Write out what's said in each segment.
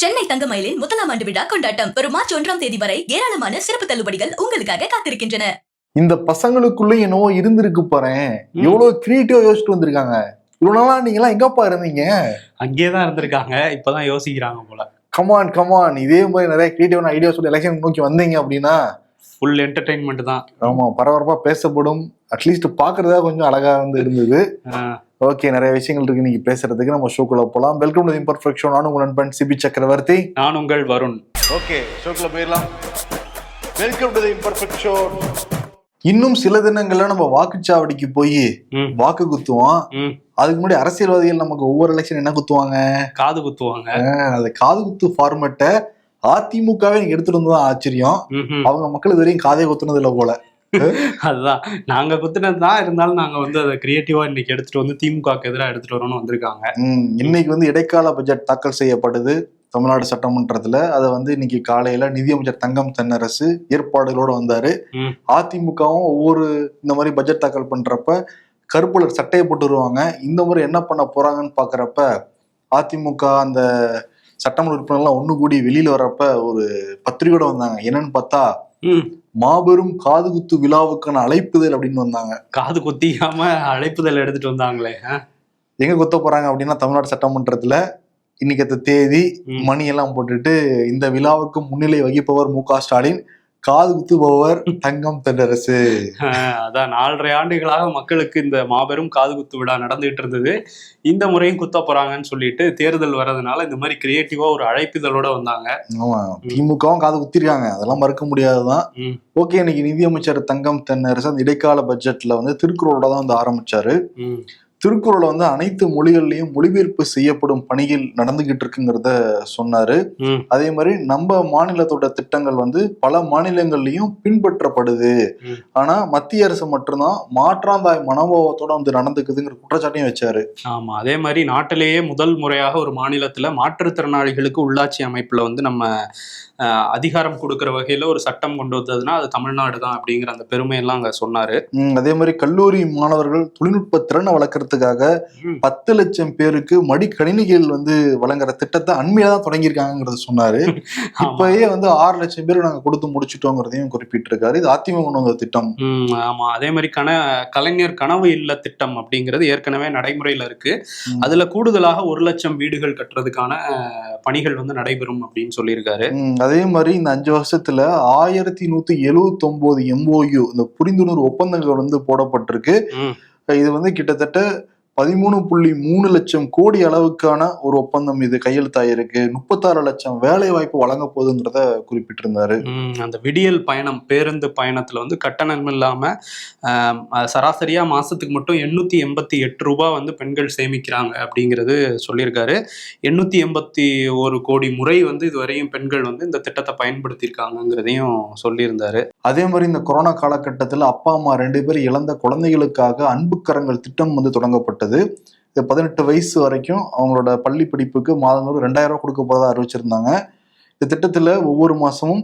சென்னை தங்கமயிலின் முதலாம் ஆண்டு விழா கொண்டாட்டம் வரும் மார்ச் 1ஆம் தேதி வரை ஏராளமான சிறப்பு தள்ளுபடிகள் உங்களுக்காக காத்திருக்கின்றன. இந்த பசங்களுக்குள்ள என்னவோ இருந்திருக்கு பாறேன், எவ்வளவு கிரியேட்டிவா யோசிச்சுட்டு வந்திருக்காங்க. இவ்வளவு நாளா நீங்க எல்லாம் எங்கப்பா இருந்தீங்க? அங்கேயேதான் இருந்திருக்காங்க, இப்பதான் யோசிக்கிறாங்க போல. கமான் இதே மாதிரி நிறைய கிரியேட்டிவான ஐடியா சொல்லி எலெக்ஷன் நோக்கி வந்தீங்க அப்படின்னா ஃபுல் என்டர்டைன்மெண்ட் தான். ஆமா, பரபரப்பா பேசப்படும். அட்லீஸ்ட் பாக்குறதா கொஞ்சம் அழகா வந்து இருந்தது. ஓகே, நிறைய விஷயங்கள் இருக்கு நீங்க பேசுறதுக்கு. நம்ம ஷோக்குள்ள போலாம். Welcome to imperfect show. நான் உங்கள் நண்பன் சிபி சக்கரவர்த்தி. நான் உங்கள் வருண். ஓகே, ஷோக்குள்ள போயிடலாம். Welcome to imperfect show. இன்னும் சில தினங்கள்ல நம்ம வாக்குச்சாவடிக்கு போய் வாக்கு குத்துவோம். அதுக்கு முன்னாடி அரசியல்வாதிகள் நமக்கு ஒவ்வொரு எலெக்ஷன் என்ன குத்துவாங்க? காது குத்துவாங்க. அந்த காது குத்து ஃபார்மேட்டை அதிமுகவே எடுத்துட்டு வந்ததான் ஆச்சரியம். அவங்க மக்கள் இது வரையும் காதே குத்துனது இல்லை போல. அதுதான் நாங்க குத்துனதுதான். இருந்தாலும் நாங்க வந்து அதை கிரியேட்டிவா இன்னைக்கு எடுத்துட்டு வந்து திமுகவுக்கு எதிராக எடுத்துட்டு வரணும்னு வந்திருக்காங்க. இன்னைக்கு வந்து இடைக்கால பட்ஜெட் தாக்கல் செய்யப்படுது தமிழ்நாடு சட்டமன்றத்துல. அதை வந்து இன்னைக்கு காலையில நிதியமைச்சர் தங்கம் தென்னரசு ஏற்பாடுகளோட வந்தாரு. அதிமுகவும் ஒவ்வொரு இந்த மாதிரி பட்ஜெட் தாக்கல் பண்றப்ப கருப்புல சட்டையை போட்டு வருவாங்க. இந்த முறை என்ன பண்ண போறாங்கன்னு பாக்குறப்ப அதிமுக அந்த சட்டமன்ற உறுப்பினர்லாம் ஒண்ணு கூடி வெளியில வர்றப்ப ஒரு பத்திரிகையோட வந்தாங்க. என்னன்னு பார்த்தா மாபெரும் காது குத்து விழாவுக்கான அழைப்புதல் அப்படின்னு வந்தாங்க. காது குத்திக்காம அழைப்புதல் எடுத்துட்டு வந்தாங்களே. எங்க குத்த போறாங்க அப்படின்னா தமிழ்நாடு சட்டமன்றத்துல இன்னைக்கு தேதி மணி எல்லாம் போட்டுட்டு இந்த விழாவுக்கு முன்னிலை வகிப்பவர் மு.க. ஸ்டாலின், காது குத்துபவர் தங்கம் தென்னரசு. அதான் 4.5 ஆண்டுகளாக மக்களுக்கு இந்த மாபெரும் காது குத்து விழா நடந்துகிட்டு இருந்தது. இந்த முறையும் குத்த போறாங்கன்னு சொல்லிட்டு தேர்தல் வர்றதுனால இந்த மாதிரி கிரியேட்டிவா ஒரு அழைப்புதலோட வந்தாங்க. ஆமா, திமுகவும் காது குத்திருக்காங்க, அதெல்லாம் மறுக்க முடியாதுதான். ஓகே, இன்னைக்கு நிதியமைச்சர் தங்கம் தென்னரசு அந்த இடைக்கால பட்ஜெட்ல வந்து திருக்குறளோட தான் வந்து ஆரம்பிச்சாரு. திருக்குறளை வந்து அனைத்து மொழிகள்லயும் மொழிபெயர்ப்பு செய்யப்படும் பணிகள் நடந்துகிட்டு இருக்குங்கிறத சொன்னாரு. அதே மாதிரி நம்ம மாநிலத்தோட திட்டங்கள் வந்து பல மாநிலங்கள்லயும் பின்பற்றப்படுது. ஆனா மத்திய அரசு மட்டும்தான் மாற்றாந்தாய் மனோபாவத்தோட வந்து நடந்துக்குதுங்கிற குற்றச்சாட்டையும் வச்சாரு. ஆமா, அதே மாதிரி நாட்டிலேயே முதல் முறையாக ஒரு மாநிலத்துல மாற்றுத்திறனாளிகளுக்கு உள்ளாட்சி அமைப்புல வந்து நம்ம அதிகாரம் கொடுக்கிற வகையில ஒரு சட்டம் கொண்டு வந்ததுன்னா அது தமிழ்நாடு தான் அப்படிங்கிற அந்த பெருமையெல்லாம் அங்க சொன்னாரு. அதே மாதிரி கல்லூரி மாணவர்கள் தொழில்நுட்ப திறனை வளர்க்கறதுக்காக 10 லட்சம் பேருக்கு மடிக்கணினிகள் வந்து வழங்குற திட்டத்தை அண்மையா தான் தொடங்கியிருக்காங்கிறத சொன்னாரு. இப்பயே வந்து 6 லட்சம் பேருக்கு நாங்க கொடுத்து முடிச்சுட்டோங்கிறதையும் குறிப்பிட்டிருக்காரு. இது அதிமுக கொண்டு வந்த திட்டம். ஆமா, அதே மாதிரி கலைஞர் கனவு இல்ல திட்டம் அப்படிங்கிறது ஏற்கனவே நடைமுறையில இருக்கு. அதுல கூடுதலாக 1 லட்சம் வீடுகள் கட்டுறதுக்கான பணிகள் வந்து நடைபெறும் அப்படின்னு சொல்லியிருக்காரு. அதே மாதிரி இந்த 5 வருஷத்துல 1179 MOU இந்த புரிந்துணர்வு ஒப்பந்தங்கள் வந்து போடப்பட்டிருக்கு. இது வந்து கிட்டத்தட்ட 13.3 லட்சம் கோடி அளவுக்கான ஒரு ஒப்பந்தம் இது கையெழுத்தாயிருக்கு. 36 லட்சம் வேலை வாய்ப்பு வழங்க போகுதுங்கிறத குறிப்பிட்டிருந்தாரு. அந்த விடியல் பயணம் பேருந்து பயணத்துல வந்து கட்டணம் இல்லாம சராசரியா மாசத்துக்கு மட்டும் 888 ரூபாய் வந்து பெண்கள் சேமிக்கிறாங்க அப்படிங்கிறது சொல்லியிருக்காரு. 881 கோடி முறை வந்து இதுவரையும் பெண்கள் வந்து இந்த திட்டத்தை பயன்படுத்தியிருக்காங்கிறதையும் சொல்லியிருந்தாரு. அதே மாதிரி இந்த கொரோனா காலகட்டத்தில் அப்பா அம்மா 2 பேர் இழந்த குழந்தைகளுக்காக அன்புக்கரங்கள் திட்டம் வந்து தொடங்கப்பட்டது. 18 வயசு வரைக்கும் அவங்களோட பள்ளி படிப்புக்கு மாதந்தோறும் 2000 ரூபாய் கொடுக்க போறதா அறிவிச்சிருந்தாங்க. இந்த திட்டத்துல ஒவ்வொரு மாசமும்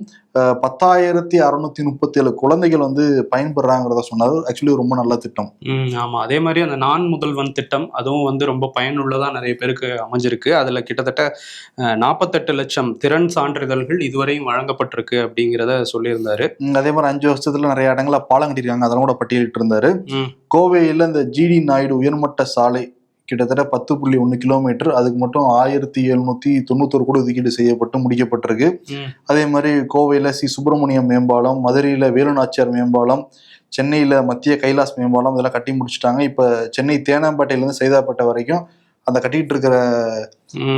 10,637 குழந்தைகள் வந்து பயன்படுறாங்கிறத சொன்னாரு. ஆக்சுவலி ரொம்ப நல்ல திட்டம். ஆமா, அதே மாதிரி அந்த நான் முதல்வன் திட்டம் அதுவும் வந்து ரொம்ப பயனுள்ளதா நிறைய பேருக்கு அமைஞ்சிருக்கு. அதுல கிட்டத்தட்ட 48 லட்சம் திறன் சான்றிதழ்கள் இதுவரையும் வழங்கப்பட்டிருக்கு அப்படிங்கிறத சொல்லியிருந்தாரு. அதே மாதிரி 5 வருஷத்துல நிறைய இடங்கள பாலம் கட்டிருக்காங்க, அதெல்லாம் கூட பட்டியலிட்டு இருந்தாரு. கோவையில இந்த ஜிடி நாயுடு உயர்மட்ட சாலை கிட்டத்தட்ட 10.1 கிலோமீட்டர், அதுக்கு மட்டும் 1791 கோடி ஒதுக்கீடு செய்யப்பட்டு முடிக்கப்பட்டிருக்கு. அதே மாதிரி கோவையில சுப்பிரமணியம் மேம்பாலம், மதுரையில வேலுநாச்சியார் மேம்பாலம், சென்னையில மத்திய கைலாஸ் மேம்பாலம் இதெல்லாம் கட்டி முடிச்சுட்டாங்க. இப்ப சென்னை தேனாம்பேட்டையில இருந்து சைதாப்பேட்டை வரைக்கும் அந்த கட்டிட்டு இருக்கிற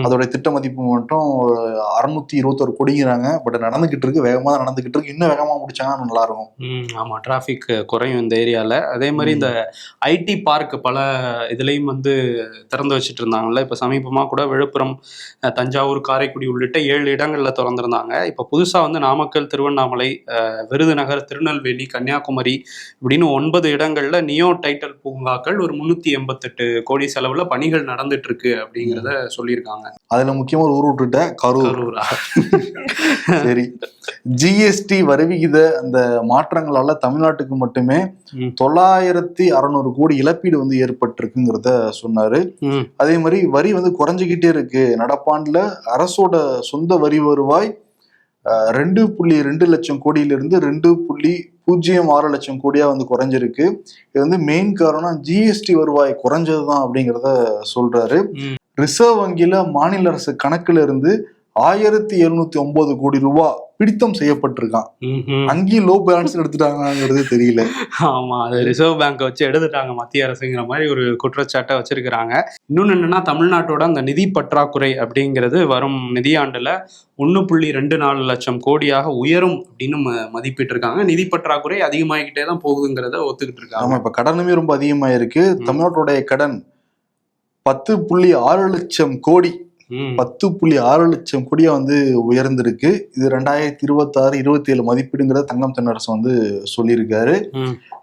அதோட திட்ட மதிப்பு மட்டும் 621 கோடிங்கிறாங்க. பட் நடந்துகிட்டு இருக்கு, வேகமா தான் நடந்துகிட்டு இருக்கு. இன்னும் வேகமா முடிச்சாங்கன்னா நல்லா இருக்கும். ஆமா, டிராபிக் குறையும் இந்த ஏரியால. அதே மாதிரி இந்த ஐடி பார்க் பல இதுலயும் வந்து திறந்து வச்சுட்டு இருந்தாங்கல்ல. இப்ப சமீபமா கூட விழுப்புரம், தஞ்சாவூர், காரைக்குடி உள்ளிட்ட 7 இடங்கள்ல திறந்திருந்தாங்க. இப்ப புதுசா வந்து நாமக்கல், திருவண்ணாமலை, விருதுநகர், திருநெல்வேலி, கன்னியாகுமரி இப்படின்னு 9 இடங்கள்ல நியோ டைட்டல் பூங்காக்கள் ஒரு 388 கோடி செலவுல பணிகள் நடந்துட்டு இருக்கு அப்படிங்கிறத சொல்லியிருக்காங்க. சொல்லியிருக்காங்க. அதுல முக்கியமா ஒரு ஊர் விட்டுட்ட கரூர். கரூரா? சரி, ஜிஎஸ்டி வரி விகித அந்த மாற்றங்களால தமிழ்நாட்டுக்கு மட்டுமே 900-600 கோடி இழப்பீடு வந்து ஏற்பட்டிருக்குங்கிறத சொன்னாரு. அதே மாதிரி வரி வந்து குறைஞ்சிக்கிட்டே இருக்கு. நடப்பாண்டுல அரசோட சொந்த வரி வருவாய் 2.2 லட்சம் கோடியிலிருந்து 2.06 லட்சம் கோடியா வந்து குறைஞ்சிருக்கு. இது வந்து மெயின் காரணம் ஜிஎஸ்டி வருவாய் குறைஞ்சதுதான் அப்படிங்கிறத சொல்றாரு. ரிசர்வ் வங்கியில மாநில அரசு கணக்குல இருந்து 1709 கோடி ரூபாய் பிடித்தம் செய்யப்பட்டிருக்கான். அங்கேயும் லோ பேலன்ஸ் எடுத்துட்டாங்கிறது தெரியல. ஆமா, அது ரிசர்வ் பேங்க் வச்சு எடுத்துட்டாங்க மத்திய அரசுங்கிற மாதிரி ஒரு குற்றச்சாட்டை வச்சிருக்கிறாங்க. இன்னொன்னு என்னன்னா, தமிழ்நாட்டோட அந்த நிதி பற்றாக்குறை அப்படிங்கிறது வரும் நிதியாண்டுல 1.24 லட்சம் கோடியாக உயரும் அப்படின்னு மதிப்பிட்டு இருக்காங்க. நிதி பற்றாக்குறை அதிகமாகிக்கிட்டே தான் போகுதுங்கிறத ஒத்துக்கிட்டு இருக்காங்க. ஆமா, இப்ப கடனுமே ரொம்ப அதிகமாயிருக்கு. தமிழ்நாட்டுடைய கடன் 10.6 லட்சம் கோடி 10.6 லட்சம் கோடியா வந்து உயர்ந்திருக்கு. இது 2026-27 மதிப்பீடுங்கிறத தங்கம் தென்னரசு வந்து சொல்லியிருக்காரு.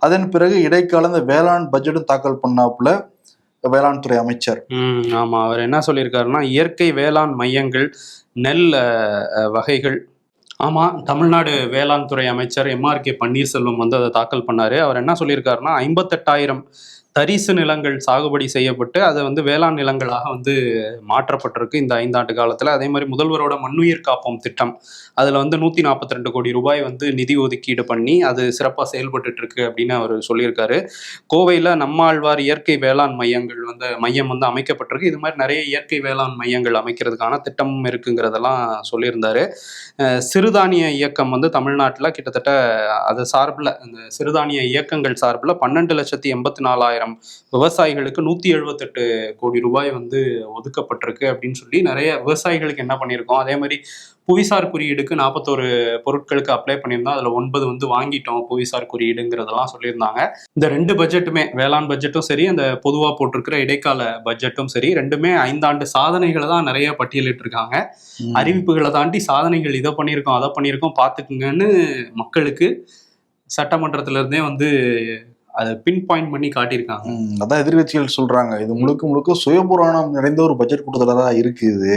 அதன் பிறகு இடைக்கால இந்த வேளாண் பட்ஜெட்டும் தாக்கல் பண்ணாப்புல வேளாண் துறை அமைச்சர். ஆமா, அவர் என்ன சொல்லியிருக்காருன்னா, இயற்கை வேளாண் மையங்கள், நெல் வகைகள். ஆமா, தமிழ்நாடு வேளாண் துறை அமைச்சர் MRK பன்னீர்செல்வம் வந்து அதை தாக்கல் பண்ணாரு. அவர் என்ன சொல்லியிருக்காருன்னா, 58,000 தரிசு நிலங்கள் சாகுபடி செய்யப்பட்டு அதை வந்து வேளாண் நிலங்களாக வந்து மாற்றப்பட்டிருக்கு இந்த 5 ஆண்டு காலத்துல. அதே மாதிரி முதல்வரோட மண்ணுயிர் காப்போம் திட்டம், அதுல வந்து 142 கோடி ரூபாய் வந்து நிதி ஒதுக்கீடு பண்ணி அது சிறப்பா செயல்பட்டு இருக்கு அப்படின்னு அவர் சொல்லியிருக்காரு. கோவையில நம்மாழ்வார் இயற்கை வேளாண் மையம் வந்து அமைக்கப்பட்டிருக்கு. இது மாதிரி நிறைய இயற்கை வேளாண் மையங்கள் அமைக்கிறதுக்கான திட்டமும் இருக்குங்கிறதெல்லாம் சொல்லியிருந்தாரு. சிறுதானிய இயக்கம் வந்து தமிழ்நாட்டில் கிட்டத்தட்ட அது சார்பில், இந்த சிறுதானிய இயக்கங்கள் சார்பில் 12,84,000 விவசாயிகளுக்கு 178 கோடி ரூபாய் வந்து ஒதுக்கப்பட்டிருக்கு அப்படின்னு சொல்லி நிறைய விவசாயிகளுக்கு என்ன பண்ணியிருக்கோம். அதே மாதிரி புவிசார் குறியீடுக்கு 41 பொருட்களுக்கு அப்ளை பண்ணியிருந்தோம். அதில் 9 வந்து வாங்கிட்டோம் புவிசார் குறியீடுங்கிறதெல்லாம் சொல்லியிருந்தாங்க. இந்த 2 பட்ஜெட்டுமே, வேளாண் பட்ஜெட்டும் சரி, அந்த பொதுவாக போட்டிருக்கிற இடைக்கால பட்ஜெட்டும் சரி, ரெண்டுமே 5 ஆண்டு சாதனைகளை தான் நிறைய பட்டியலிட்டு இருக்காங்க. அறிவிப்புகளை தாண்டி சாதனைகள் இதை பண்ணியிருக்கோம் அதை பண்ணியிருக்கோம் பார்த்துக்குங்கன்னு மக்களுக்கு சட்டமன்றத்துல இருந்தே வந்து அதை பின் பாயிண்ட் பண்ணி காட்டியிருக்காங்க. அதான் எதிர்கட்சிகள் சொல்றாங்க, இது முழுக்க முழுக்க சுயபுராணம் நிறைந்த ஒரு பட்ஜெட் கூட்டத்தொடரா இருக்குது.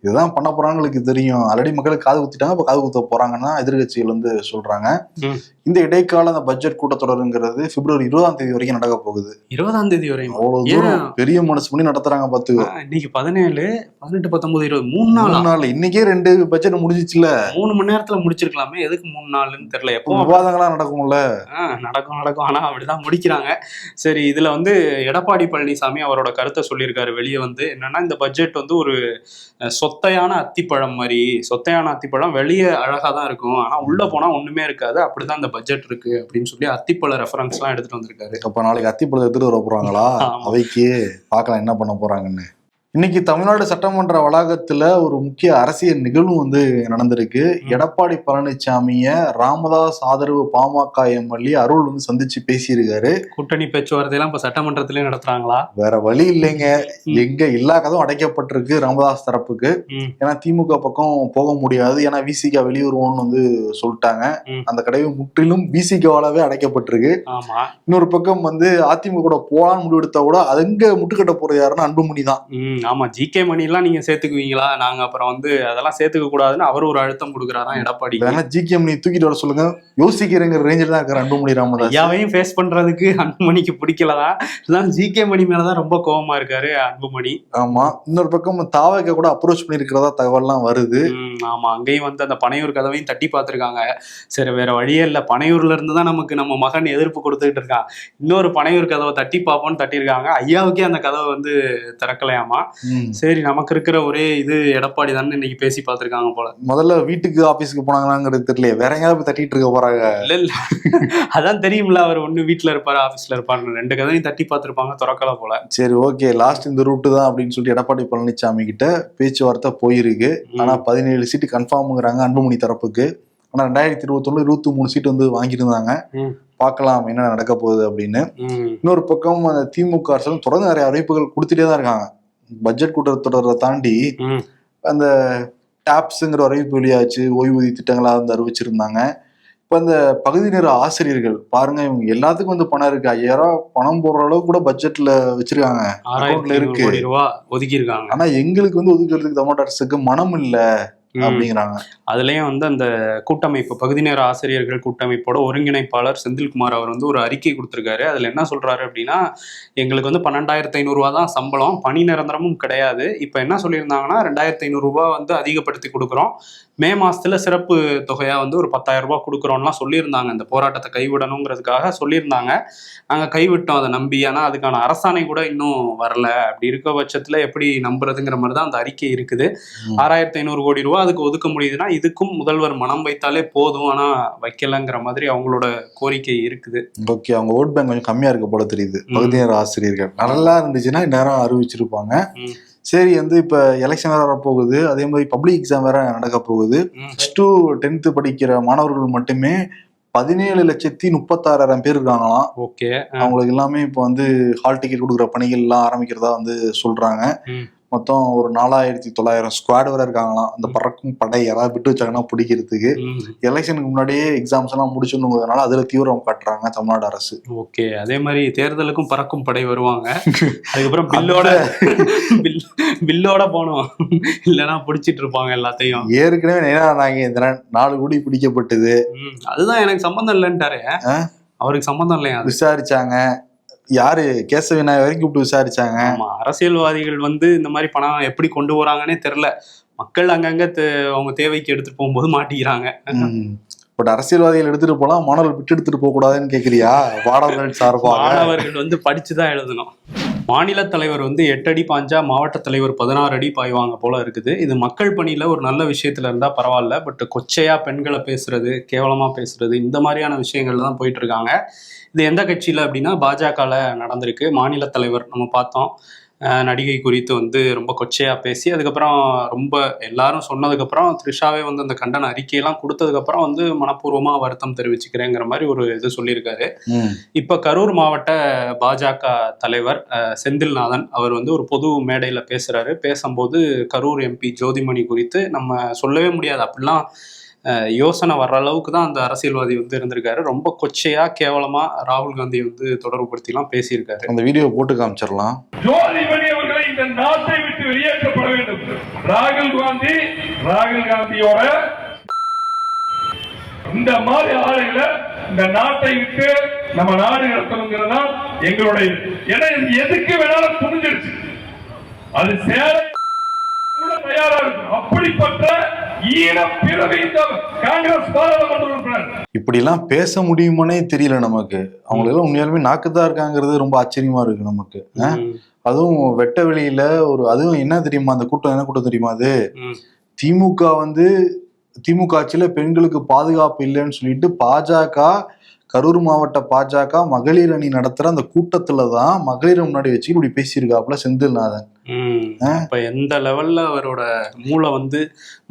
இதுதான் பண்ண போறாங்களுக்கு தெரியும். ஆல்ரெடி மக்களுக்கு காது குத்திட்டாங்க, இப்ப காது குத்த போறாங்கன்னா எதிர்கட்சிகள் வந்து சொல்றாங்க. இந்த இடைக்கால அந்த பட்ஜெட் கூட்டத்தொடருங்கிறது பிப்ரவரி 20ஆம் தேதி வரைக்கும் நடக்க போகுது. 20ஆம் தேதி வரையும் அவ்வளவு தூரம் பெரிய மனசு பண்ணி நடத்துறாங்க. பாத்துக்கோ, இன்னைக்கு 17, 18, 19, 20 3 நாள். இன்னைக்கே 2 பட்ஜெட் முடிஞ்சிச்சுல. 3 மணி நேரத்துல முடிச்சிருக்கலாமே, எதுக்கு 3 நாள்னு தெரியல. எப்போ விவாதங்களா நடக்கும்ல? நடக்கும். ஆனா அப்படிதான் முடிக்கிறாங்க. சரி, இதுல வந்து எடப்பாடி பழனிசாமி அவரோட கருத்தை சொல்லியிருக்காரு வெளியே வந்து. என்னன்னா, இந்த பட்ஜெட் வந்து ஒரு சொத்தையான அத்திப்பழம் மாதிரி. சொத்தையான அத்திப்பழம் வெளியே அழகா தான் இருக்கும், ஆனா உள்ள போனா ஒண்ணுமே இருக்காது, அப்படிதான் இந்த பட்ஜெட் இருக்கு அப்படின்னு சொல்லி அத்திப்பழ ரெஃபரன்ஸ் எல்லாம் எடுத்துட்டு வந்திருக்காரு. அப்ப நாளைக்கு அத்திப்பழம் எடுத்துட்டு வர போறாங்களா? அவைக்கு பார்க்கலாம் என்ன பண்ண போறாங்கன்னு. இன்னைக்கு தமிழ்நாடு சட்டமன்ற வளாகத்துல ஒரு முக்கிய அரசியல் நிகழ்வு வந்து நடந்திருக்கு. எடப்பாடி பழனிசாமிய ராமதாஸ் ஆதரவு பாமக எம்எல்ஏ அருள் வந்து சந்திச்சு பேசியிருக்காரு. கூட்டணி பேச்சுவார்த்தையெல்லாம் இப்ப சட்டமன்றத்திலே நடத்துறாங்களா? வேற வழி இல்லைங்க. எங்க எல்லா கதவும் அடைக்கப்பட்டிருக்கு ராமதாஸ் தரப்புக்கு. ஏன்னா திமுக பக்கம் போக முடியாது, ஏன்னா விசிகா வெளியுறவுன்னு வந்து சொல்லிட்டாங்க. அந்த கதவு முற்றிலும் விசிகாவாலவே அடைக்கப்பட்டிருக்கு. இன்னொரு பக்கம் வந்து அதிமுக கூட போலான்னு முடிவெடுத்தா கூட அதுங்க முட்டுக்கட்ட போறது யாருன்னா அன்புமணி தான். ஆமா, ஜிகே மணி எல்லாம் நீங்க சேர்த்துக்குவீங்களா? நாங்க அப்புறம் வந்து அதெல்லாம் சேர்த்துக்க கூடாதுன்னு அவர் ஒரு அழுத்தம் கொடுக்குறாராம் எடப்பாடி. ஜிகே மணி தூக்கிட்டு வர சொல்லுங்க, யோசிக்கிறேங்கிற ரேஞ்சில் தான் இருக்கிற அன்புமணி ராமதாஸ். யாவையும் ஃபேஸ் பண்றதுக்கு அன்புமணிக்கு பிடிக்கலதான், ஜிகே மணி மேலதான் ரொம்ப கோபமா இருக்காரு அன்புமணி. ஆமா, இன்னொரு பக்கம் தாவக கூட அப்ரோச் பண்ணி இருக்கிறதா தகவல்லாம் வருது. ஆமா, அங்கேயும் வந்து அந்த பனையூர் கதவையும் தட்டி பார்த்திருக்காங்க. சரி, வேற வழியே இல்லை, பனையூர்ல இருந்து தான் நமக்கு நம்ம மகன் எதிர்ப்பு கொடுத்துக்கிட்டு இருக்கான், இன்னொரு பனையூர் கதவை தட்டி பார்ப்போம்னு தட்டியிருக்காங்க. ஐயாவுக்கே அந்த கதவை வந்து திறக்கலையாமா. சரி, நமக்கு இருக்கிற ஒரே இது எடப்பாடி தான் இன்னைக்கு பேசி பார்த்திருக்காங்க போல. முதல்ல வீட்டுக்கு ஆபீஸ்க்கு போனாங்களாங்கிறது தெரியல, வேற எங்கேயாவது தட்டிட்டு இருக்க போறாங்க. இல்ல அதான் தெரியும்ல, அவர் ஒண்ணு வீட்டுல இருப்பாரு ஆபீஸ்ல இருப்பாரு, 2 கதையும் தட்டி பார்த்திருப்பாங்க, திறக்கல போல. சரி, ஓகே, லாஸ்ட் இந்த ரூட்டு தான் அப்படின்னு சொல்லி எடப்பாடி பழனிசாமி கிட்ட பேச்சுவார்த்தை போயிருக்கு. ஆனா 17 சீட்டு கன்ஃபார்ம்ங்கிறாங்க அன்புமணி தரப்புக்கு. ஆனா 2021 23 சீட்டு வந்து வாங்கியிருந்தாங்க. பார்க்கலாம் என்ன நடக்க போகுது அப்படின்னு. இன்னொரு பக்கம் திமுக அரசு தொடர்ந்து நிறைய அறிவிப்புகள் கொடுத்துட்டே தான் இருக்காங்க. பட்ஜெட் கூட்டத்தொடரை தாண்டி அந்த டாப்ஸுங்கிற அறிவிப்பு வெளியாச்சு, ஓய்வூதிய திட்டங்களா வந்து அறிவிச்சிருந்தாங்க. இப்ப இந்த பகுதி நேர ஆசிரியர்கள் பாருங்க, இவங்க எல்லாத்துக்கும் வந்து பணம் இருக்கு. 5000 பணம் போடுற அளவுக்கு கூட பட்ஜெட்ல வச்சிருக்காங்க, அக்கௌண்ட்ல 6500 இருக்கு. கோடி ரூபாய் ஒதுக்கி இருக்காங்க. ஆனா எங்களுக்கு வந்து ஒதுக்குறதுக்கு தமிழ்நாடு அரசுக்கு மனம் இல்ல அப்படிங்கிறாங்க. அதுலயும் வந்து அந்த கூட்டமைப்பு பகுதி நேர ஆசிரியர்கள் கூட்டமைப்போட ஒருங்கிணைப்பாளர் செந்தில்குமார் அவர் வந்து ஒரு அறிக்கை கொடுத்திருக்காரு. அதுல என்ன சொல்றாரு அப்படின்னா, எங்களுக்கு வந்து 12,500 ரூபா தான் சம்பளம், பணி நிரந்தரமும் கிடையாது. இப்ப என்ன சொல்லியிருந்தாங்கன்னா 2,500 ரூபாய் வந்து அதிகப்படுத்தி கொடுக்குறோம், மே மாசத்துல சிறப்பு தொகையா வந்து ஒரு 10,000 ரூபாய் கொடுக்குறோம்லாம் சொல்லியிருந்தாங்க. இந்த போராட்டத்தை கைவிடணுங்கிறதுக்காக சொல்லியிருந்தாங்க. நாங்க கைவிட்டோம் அதை நம்பி. ஆனா அதுக்கான அரசாணை கூட இன்னும் வரல. அப்படி இருக்க பட்சத்துல எப்படி நம்புறதுங்கிற மாதிரி தான் அந்த அறிக்கை இருக்குது. 6,500 கோடி ரூபாய் அதுக்கு ஒதுக்க முடியுதுன்னா இதுக்கும் முதல்வர் மனம் வைத்தாலே போதும், ஆனா வைக்கலங்கிற மாதிரி அவங்களோட கோரிக்கை இருக்குது. ஓகே, அவங்க ஓட் பேங்க் கொஞ்சம் கம்மியா இருக்க போல தெரியுது. பகுதி நேர ஆசிரியர்கள் நல்லா இருந்துச்சுன்னா நேரம் அறிவிச்சிருப்பாங்க. சரி, வந்து இப்ப எலெக்ஷன் வேற வரப்போகுது, அதே மாதிரி பப்ளிக் எக்ஸாம் வேற நடக்க போகுது. +2 10th படிக்கிற மாணவர்கள் மட்டுமே 17,36,000 பேர் இருக்காங்களாம். ஓகே, அவங்களுக்கு எல்லாமே இப்ப வந்து ஹால் டிக்கெட் கொடுக்குற பணிகள் எல்லாம் ஆரம்பிக்கிறதா வந்து சொல்றாங்க. மொத்தம் ஒரு 4,900 ஸ்குவாட் வரை இருக்காங்களாம். அந்த பறக்கும் படை யாராவது விட்டு வச்சாங்கன்னா பிடிக்கிறதுக்கு. எலெக்ஷனுக்கு முன்னாடியே எக்ஸாம்ஸ் எல்லாம் முடிச்சுணுங்கிறதுனால அதுல தீவிரம் காட்டுறாங்க தமிழ்நாடு அரசு. ஓகே, அதே மாதிரி தேர்தலுக்கும் பறக்கும் படை வருவாங்க. அதுக்கப்புறம் பில்லோட போனோம், இல்லைன்னா பிடிச்சிட்டு இருப்பாங்க எல்லாத்தையும். ஏற்கனவே நாங்க இந்த 4 கோடி பிடிக்கப்பட்டது, அதுதான் எனக்கு சம்பந்தம் இல்லைன்ட்டாரு. அவருக்கு சம்பந்தம் இல்லையா? விசாரிச்சாங்க, யாரு கேசவ விநாயகர் வரைக்கும் கூப்பிட்டு விசாரிச்சாங்க. அரசியல்வாதிகள் வந்து இந்த மாதிரி பணம் எப்படி கொண்டு போறாங்கன்னே தெரியல. மக்கள் அங்கங்க அவங்க தேவைக்கு எடுத்துட்டு போகும்போது மாட்டிக்கிறாங்க. பட் அரசியல்வாதிகள் எடுத்துட்டு போலாம், மாணவர்கள் விட்டு எடுத்துட்டு போக கூடாதுன்னு கேக்குறியா? மாணவர்கள் சார்பாக மாணவர்கள் வந்து படிச்சுதான் எழுதணும். மாநில தலைவர் வந்து 8 அடி பாஞ்சா மாவட்ட தலைவர் 16 அடி பாய்வாங்க போல இருக்குது. இது மக்கள் பணியில ஒரு நல்ல விஷயத்துல இருந்தா பரவாயில்ல. பட் கொச்சையா பெண்களை பேசுறது, கேவலமா பேசுறது, இந்த மாதிரியான விஷயங்கள் தான் போயிட்டு இருக்காங்க. இது எந்த கட்சியில அப்படின்னா பாஜகல நடந்திருக்கு. மாநில தலைவர் நம்ம பார்த்தோம், நடிகை குறித்து வந்து ரொம்ப கொச்சையா பேசி அதுக்கப்புறம் ரொம்ப எல்லாரும் சொன்னதுக்கப்புறம் த்ரிஷாவே வந்து அந்த கண்டன அறிக்கையெல்லாம் கொடுத்ததுக்கப்புறம் வந்து மனப்பூர்வமா வருத்தம் தெரிவிச்சுக்கிறேங்கிற மாதிரி ஒரு இது சொல்லியிருக்காரு. இப்ப கரூர் மாவட்ட பாஜக தலைவர் செந்தில்நாதன் அவர் வந்து ஒரு பொது மேடையில பேசுறாரு. பேசும்போது கரூர் எம்பி ஜோதிமணி குறித்து நம்ம சொல்லவே முடியாது, அப்படிலாம் யோசனை வர்ற அளவுக்கு தான் அந்த அரசியல்வாதி வந்து இருந்திருக்காரு. ரொம்ப கொச்சையா கேவலமா ராகுல் காந்தி வந்து தொடர்புபடுத்தி எல்லாம் பேசியிருக்காரு. அந்த வீடியோ போட்டு காமிச்சிடலாம். ஜோதிமணி அவர்களை இந்த நாட்டை விட்டு வெளியேற்றப்பட வேண்டும். ராகுல் காந்தியோட இந்த மாதிரி ஆளுகளை இந்த நாட்டை விட்டு நம்ம நாடு நடத்தணுங்கிறதா எங்களுடைய. ஏன்னா எதுக்கு வேணாலும் புரிஞ்சிருச்சு, அது சேர கூட தயாரா இருக்கும். அப்படிப்பட்ட இப்படி எல்லாம் பேச முடியுமானே தெரியல நமக்கு. அவங்க எல்லாம் உண்மையாலுமே நாக்குதான் இருக்காங்கிறது ரொம்ப ஆச்சரியமா இருக்கு நமக்கு. அதுவும் வெட்ட வெளியில அதுவும் என்ன தெரியுமா, அந்த கூட்டம் என்ன கூட்டம் தெரியுமா? அது திமுக ஆட்சியில பெண்களுக்கு பாதுகாப்பு இல்லைன்னு சொல்லிட்டு பாஜக, கரூர் மாவட்ட பாஜக மகளிர் அணி நடத்துற அந்த கூட்டத்துலதான் மகளிர் முன்னாடி வச்சு இப்படி பேசியிருக்காப்புல செந்தில்நாதன். இப்ப எந்த லெவல்ல அவரோட மூளை வந்து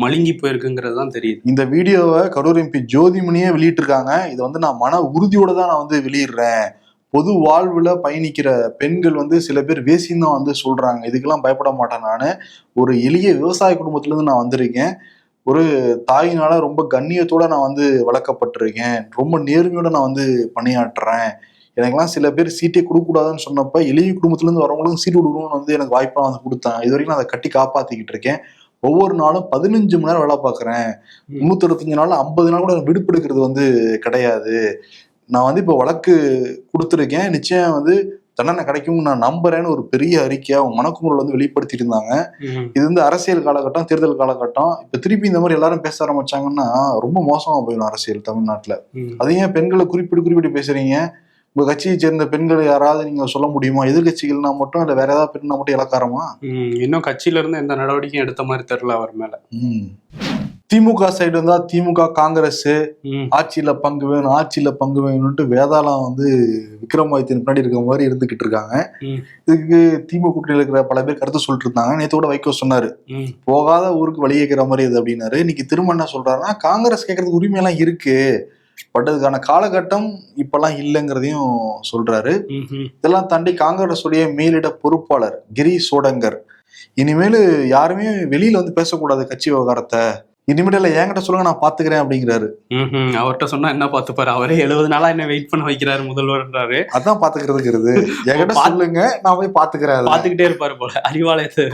மழுங்கி போயிருக்குங்கிறது தான் தெரியுது. இந்த வீடியோவை கரூர் எம்பி ஜோதிமணியே வெளியிட்டு இருக்காங்க. இதை வந்து நான் மன உறுதியோட தான் நான் வந்து வெளியிடுறேன். பொது வாழ்வுல பயணிக்கிற பெண்கள் வந்து சில பேர் வேசின்னு தான் வந்து சொல்றாங்க. இதுக்கெல்லாம் பயப்பட மாட்டேன். நான் ஒரு எளிய விவசாய குடும்பத்துல இருந்து நான் வந்திருக்கேன். ஒரு தாயினால ரொம்ப கண்ணியத்தோட நான் வந்து வளர்க்கப்பட்டிருக்கேன். ரொம்ப நேர்மையோட நான் வந்து பணியாற்றுறேன். எனக்கெல்லாம் சில பேர் சீட்டே கொடுக்கூடாதுன்னு சொன்னப்ப எளிய குடும்பத்துல இருந்து வரவங்களுக்கும் சீட்டு கொடுக்கணும்னு வந்து எனக்கு வாய்ப்பெல்லாம் வந்து கொடுத்தாங்க. இது வரைக்கும் நான் அதை கட்டி காப்பாத்திக்கிட்டு இருக்கேன். ஒவ்வொரு நாளும் 15 மணி நேரம் வேலை பார்க்குறேன். 365 நாள் 50 நாள் கூட விடுப்பெடுக்கிறது வந்து கிடையாது. நான் வந்து இப்போ வழக்கு கொடுத்துருக்கேன், நிச்சயம் வந்து தண்டனை கிடைக்கும் நான் நம்புறேன்னு ஒரு பெரிய அறிக்கையா அவங்க மனக்குமுறல் வந்து வெளிப்படுத்திட்டு இருந்தாங்க. இது வந்து அரசியல் காலகட்டம், தேர்தல் காலகட்டம். இப்ப திருப்பி இந்த மாதிரி எல்லாரும் பேச ஆரம்பிச்சாங்கன்னா ரொம்ப மோசமா போயிடும் அரசியல் தமிழ்நாட்டுல. அதையும் பெண்களை குறிப்பிட்டு பேசுறீங்க. உங்க கட்சியை சேர்ந்த பெண்கள் யாராவது நீங்க சொல்ல முடியுமா? எதிர்கட்சிகள்னா மட்டும் இல்ல வேற ஏதாவது பெண்ணா மட்டும் இலக்காரமா? இன்னும் கட்சியில இருந்து எந்த நடவடிக்கையும் எடுத்த மாதிரி தெரியல அவர் மேல. திமுக சைடு இருந்தா திமுக காங்கிரஸ் ஆட்சியில பங்கு வேணும்ட்டு வேதாளம் வந்து விக்ரமாதித்யன் பின்னாடி இருக்க மாதிரி இருந்துகிட்டு இருக்காங்க. இதுக்கு திமுக கூட்டணியில் இருக்கிற பல பேர் கருத்து சொல்லிட்டு இருந்தாங்க. நேத்து கூட வைகோ சொன்னாரு, போகாத ஊருக்கு வழி கேட்கிற மாதிரி இது அப்படின்னாரு. இன்னைக்கு திரும்ப என்ன சொல்றாருன்னா, காங்கிரஸ் கேட்கறதுக்கு உரிமையெல்லாம் இருக்கு, பட் அதுக்கான காலகட்டம் இப்பெல்லாம் இல்லைங்கிறதையும் சொல்றாரு. இதெல்லாம் தாண்டி காங்கிரஸ் உடைய மேலிட பொறுப்பாளர் கிரி சோடங்கர், இனிமேல் யாருமே வெளியில வந்து பேசக்கூடாது கட்சி விவகாரத்தை, இனிமேட்டு என்கிட்ட சொல்லுங்க நான் பாத்துக்கிறேன் அப்படிங்கிறாரு. அவர்கிட்ட சொன்னா என்ன பார்த்துப்பாரு, அவரே 70 நாளா என்ன வெயிட் பண்ண வைக்கிறாரு முதல்வர்ன்றாரு. அதான் பாத்துக்கிறதுங்கிறது, என்கிட்ட சொல்லுங்க நான் போய் பாத்துக்கிறேன். பாத்துக்கிட்டே இருப்பாரு போல, அறிவாலயத்தை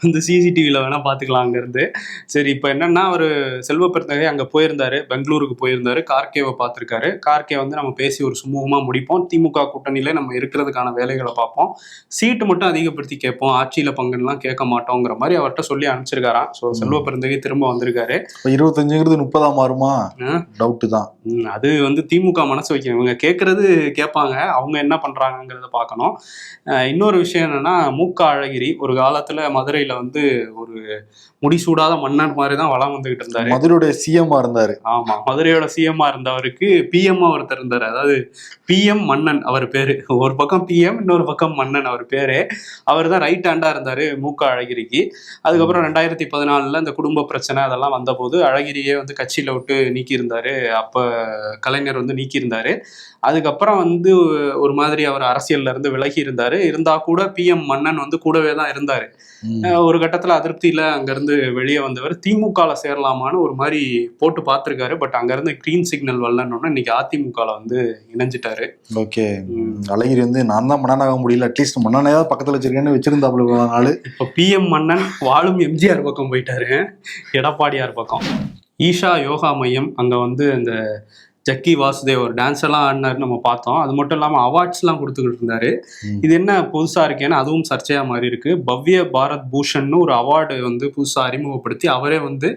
வந்து சிசிடிவில வேணா பாத்துக்கலாம் அங்க இருந்து. சரி, இப்ப என்னன்னா ஒரு செல்வ பெருந்தகை அங்க போயிருந்தாரு, பெங்களூருக்கு போயிருந்தாரு, கார்கேவை பார்த்திருக்காரு. கார்கே வந்து நம்ம பேசி ஒரு சுமூகமா முடிப்போம், திமுக கூட்டணியில நம்ம இருக்கிறதுக்கான வேலைகளை பார்ப்போம், சீட்டு மட்டும் அதிகப்படுத்தி கேட்போம், ஆட்சியில பங்குலாம் கேட்க மாட்டோங்கிற மாதிரி அவர்கிட்ட சொல்லி அனுப்பிச்சிருக்காராம். ஸோ செல்வ பெருந்தகை திரும்ப வந்திருக்காரு. 25ங்கிறது 30 மாறுமா? டவுட் தான். அது வந்து திமுக மனசு வைக்கணும், இவங்க கேட்கறது கேட்பாங்க, அவங்க என்ன பண்றாங்கிறத பார்க்கணும். இன்னொரு விஷயம் என்னன்னா, மூக்க அழகிரி ஒரு காலத்துல மதுரையில வந்து ஒரு முடிசூடாத மன்னர் மாதிரி தான் வளம் வந்துகிட்டு இருந்தாரு. மதுரையோட சிஎம்மா இருந்தாரு. ஆமா, மதுரையோட சிஎம்மா இருந்தவருக்கு பிஎம்மா ஒருத்தர் இருந்தாரு, அதாவது பிஎம் மன்னன் அவர் பேரு. ஒரு பக்கம் பிஎம், இன்னொரு பக்கம் மன்னன் அவர் பேரு. அவர் தான் ரைட் ஹேண்டா இருந்தாரு மூக்க அழகிரிக்கு. அதுக்கப்புறம் 2014 இந்த குடும்ப பிரச்சனை அதெல்லாம் வந்தபோது அழகிரியே வந்து கட்சியில விட்டு நீக்கி இருந்தாரு. அப்ப கலைஞர் வந்து நீக்கி இருந்தாரு. அதுக்கப்புறம் வந்து ஒரு மாதிரி அவர் அரசியல்ல இருந்து விலகி இருந்தாரு. இருந்தா கூட பிஎம் மன்னன் வந்து கூடவே தான் இருந்தாரு. ஒரு கட்டத்துல அதிருப்தியில அங்க இருந்து வெளியே வந்தவர் திமுகல சேரலாமான்னு ஒரு மாதிரி போட்டு பார்த்திருக்காரு. பட் அங்க இருந்து கிரீன் சிக்னல் வரலன்னு இன்னைக்கு அதிமுகல வந்து இணைஞ்சிட்டாரு. ஓகே, அழகிரி வந்து நான் தான் மன்னனாக முடியல, அட்லீஸ்ட் மன்னனையாவது பக்கத்துல வச்சிருக்கேன்னு வச்சிருந்தாப்புல நாள். இப்ப பிஎம் மன்னன் வாழும் எம்ஜிஆர் பக்கம் போயிட்டாரு, எடப்பாடியார் பக்கம். ஈஷா யோகா மையம் அங்க வந்து இந்த ஜக்கி வாசுதேவ் ஒரு டான்ஸ் எல்லாம் ஆடினாரு, நம்ம பார்த்தோம். அது மட்டும் இல்லாமல் அவார்ட்ஸ் எல்லாம் கொடுத்துக்கிட்டு இருந்தாரு. இது என்ன புதுசா இருக்கேன்னு அதுவும் சர்ச்சையா மாதிரி இருக்கு. பவ்ய பாரத் பூஷன்னு ஒரு அவார்டு வந்து புதுசா அறிமுகப்படுத்தி அவரே வந்து